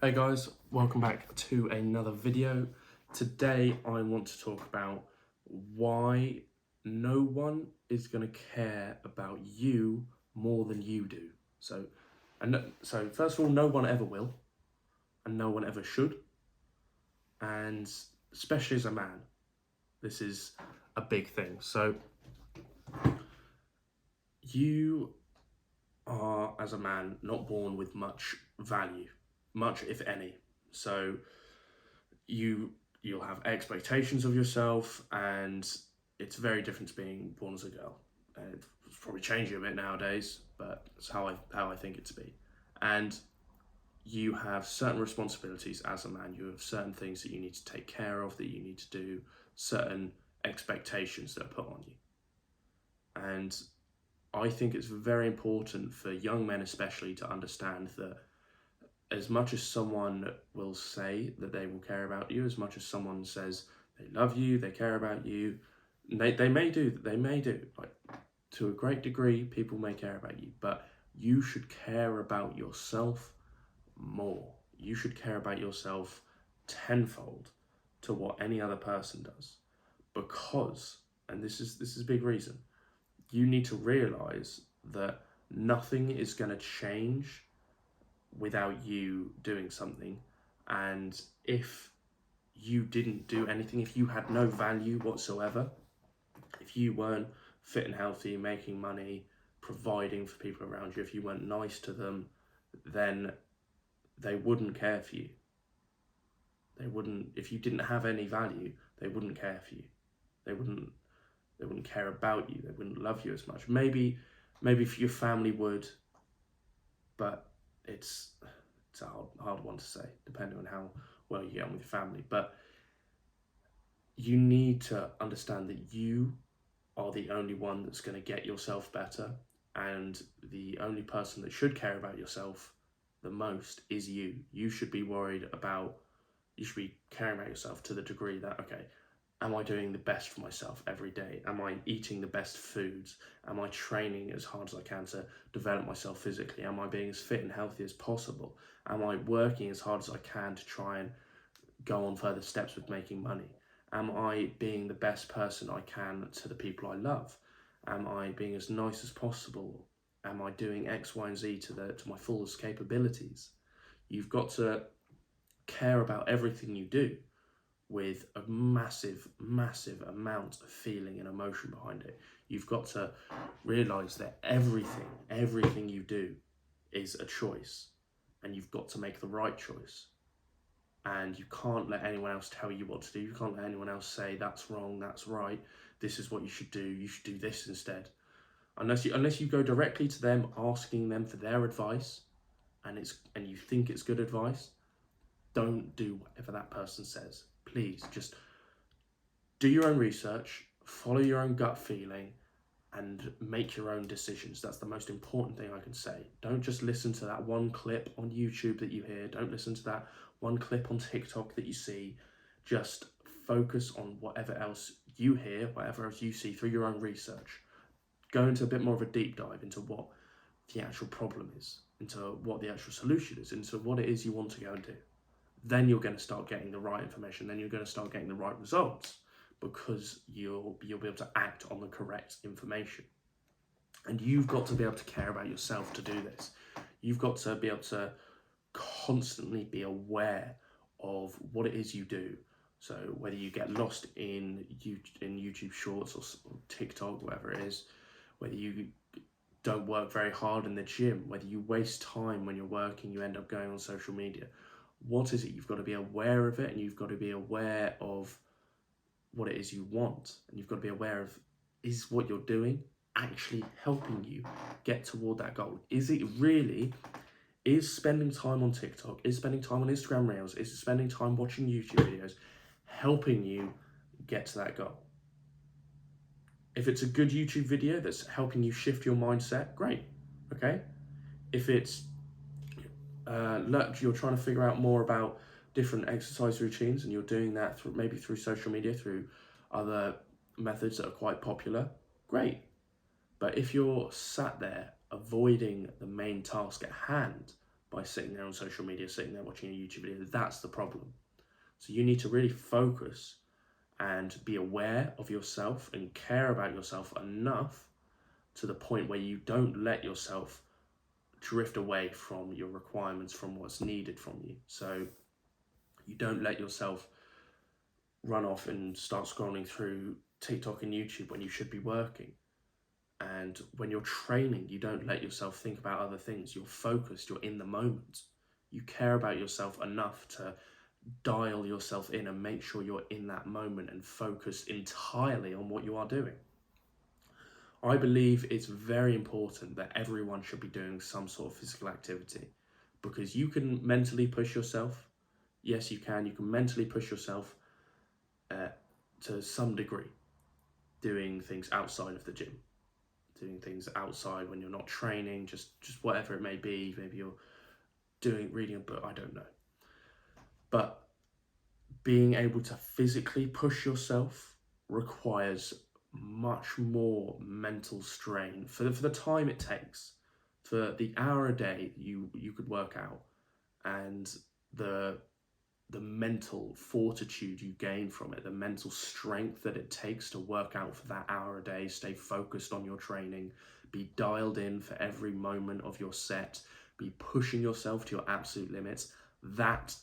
Hey guys, welcome back to another video. Today I want to talk about why no one is going to care about you more than you do. So first of all, no one ever will, and no one ever should, and especially as a man, this is a big thing. So you are, as a man, not born with much value, much if any. So you'll have expectations of yourself, and it's very different to being born as a girl. It's probably changing a bit nowadays, but it's how I think it to be. And you have certain responsibilities as a man. You have certain things that you need to take care of, that you need to do, certain expectations that are put on you. And I think it's very important for young men especially to understand that as much as someone will say that they will care about you, as much as someone says they love you, they care about you, they may do, like, to a great degree, people may care about you, but you should care about yourself more. You should care about yourself tenfold to what any other person does, because, and this is a big reason, you need to realize that nothing is going to change without you doing something. And if you didn't do anything, if you had no value whatsoever, if you weren't fit and healthy, making money, providing for people around you, if you weren't nice to them, then they wouldn't care for you. They wouldn't, if you didn't have any value, they wouldn't care for you. They wouldn't care about you. They wouldn't love you as much. Maybe for your family would, but it's a hard one to say, depending on how well you get on with your family. But you need to understand that you are the only one that's going to get yourself better, and the only person that should care about yourself the most is you. You should be caring about yourself to the degree that, okay, am I doing the best for myself every day? Am I eating the best foods? Am I training as hard as I can to develop myself physically? Am I being as fit and healthy as possible? Am I working as hard as I can to try and go on further steps with making money? Am I being the best person I can to the people I love? Am I being as nice as possible? Am I doing X, Y, and Z to my fullest capabilities? You've got to care about everything you do with a massive amount of feeling and emotion behind it. You've got to realize that everything you do is a choice, and you've got to make the right choice. And you can't let anyone else tell you what to do. You can't let anyone else say that's wrong, that's right, this is what you should do this instead. Unless you go directly to them, asking them for their advice, and you think it's good advice, don't do whatever that person says. Please just do your own research, follow your own gut feeling, and make your own decisions. That's the most important thing I can say. Don't just listen to that one clip on YouTube that you hear. Don't listen to that one clip on TikTok that you see. Just focus on whatever else you hear, whatever else you see through your own research. Go into a bit more of a deep dive into what the actual problem is, into what the actual solution is, into what it is you want to go and do. Then you're going to start getting the right information. Then you're going to start getting the right results, because you'll be able to act on the correct information. And you've got to be able to care about yourself to do this. You've got to be able to constantly be aware of what it is you do. So whether you get lost in YouTube Shorts or TikTok, whatever it is, whether you don't work very hard in the gym, whether you waste time when you're working, you end up going on social media. What is it? You've got to be aware of it, and you've got to be aware of what it is you want, and you've got to be aware of, is what you're doing actually helping you get toward that goal? Is spending time on TikTok, is spending time on Instagram Reels, is spending time watching YouTube videos helping you get to that goal? If it's a good YouTube video that's helping you shift your mindset, great, okay? If it's you're trying to figure out more about different exercise routines, and you're doing that maybe through social media, through other methods that are quite popular, great. But if you're sat there avoiding the main task at hand, by sitting there on social media, sitting there watching a YouTube video. That's the problem. So you need to really focus and be aware of yourself and care about yourself enough to the point where you don't let yourself drift away from your requirements, from what's needed from you. So you don't let yourself run off and start scrolling through TikTok and YouTube when you should be working. And when you're training, you don't let yourself think about other things. You're focused, you're in the moment. You care about yourself enough to dial yourself in and make sure you're in that moment and focused entirely on what you are doing. I believe it's very important that everyone should be doing some sort of physical activity, because you can mentally push yourself. Yes, you can mentally push yourself to some degree, doing things outside of the gym, doing things outside when you're not training, just whatever it may be. Maybe you're reading a book, I don't know. But being able to physically push yourself requires much more mental strain for the time it takes, for the hour a day you could work out, and the mental fortitude you gain from it, the mental strength that it takes to work out for that hour a day, stay focused on your training, be dialed in for every moment of your set, be pushing yourself to your absolute limits. That's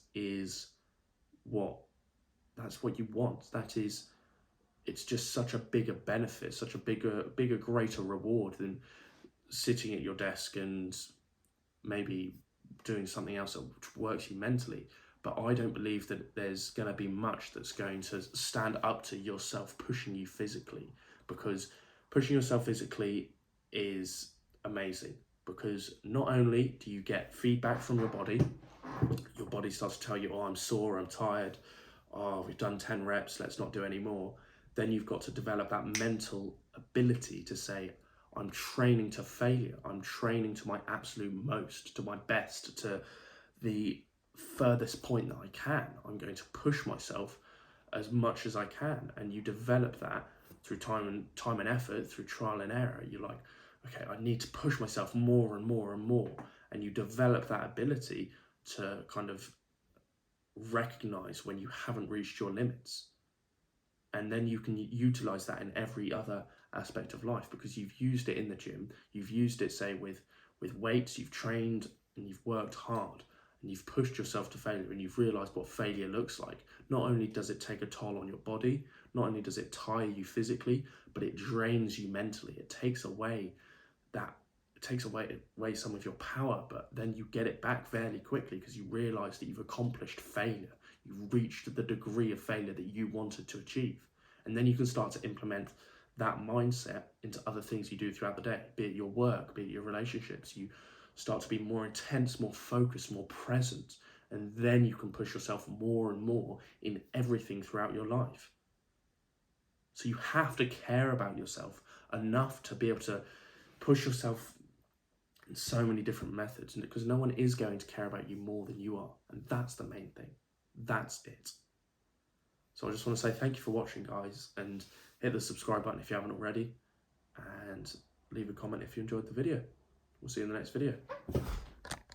what you want. It's just such a bigger benefit, such a bigger, greater reward than sitting at your desk and maybe doing something else that works you mentally. But I don't believe that there's going to be much that's going to stand up to yourself pushing you physically, because pushing yourself physically is amazing, because not only do you get feedback from your body starts to tell you, oh, I'm sore, I'm tired, oh, we've done 10 reps, let's not do any more. Then you've got to develop that mental ability to say, I'm training to failure. I'm training to my absolute most, to my best, to the furthest point that I can. I'm going to push myself as much as I can. And you develop that through time and effort, through trial and error. You're like, okay, I need to push myself more and more and more. And you develop that ability to kind of recognize when you haven't reached your limits. And then you can utilize that in every other aspect of life, because you've used it in the gym, you've used it, say, with weights, you've trained and you've worked hard and you've pushed yourself to failure, and you've realized what failure looks like. Not only does it take a toll on your body, not only does it tire you physically, but it drains you mentally. It takes away some of your power, but then you get it back fairly quickly because you realize that you've accomplished failure. You've reached the degree of failure that you wanted to achieve. And then you can start to implement that mindset into other things you do throughout the day, be it your work, be it your relationships. You start to be more intense, more focused, more present, and then you can push yourself more and more in everything throughout your life. So you have to care about yourself enough to be able to push yourself in so many different methods, because no one is going to care about you more than you are, and that's the main thing. That's it. So I just want to say thank you for watching, guys, and hit the subscribe button if you haven't already, and leave a comment if you enjoyed the video. We'll see you in the next video.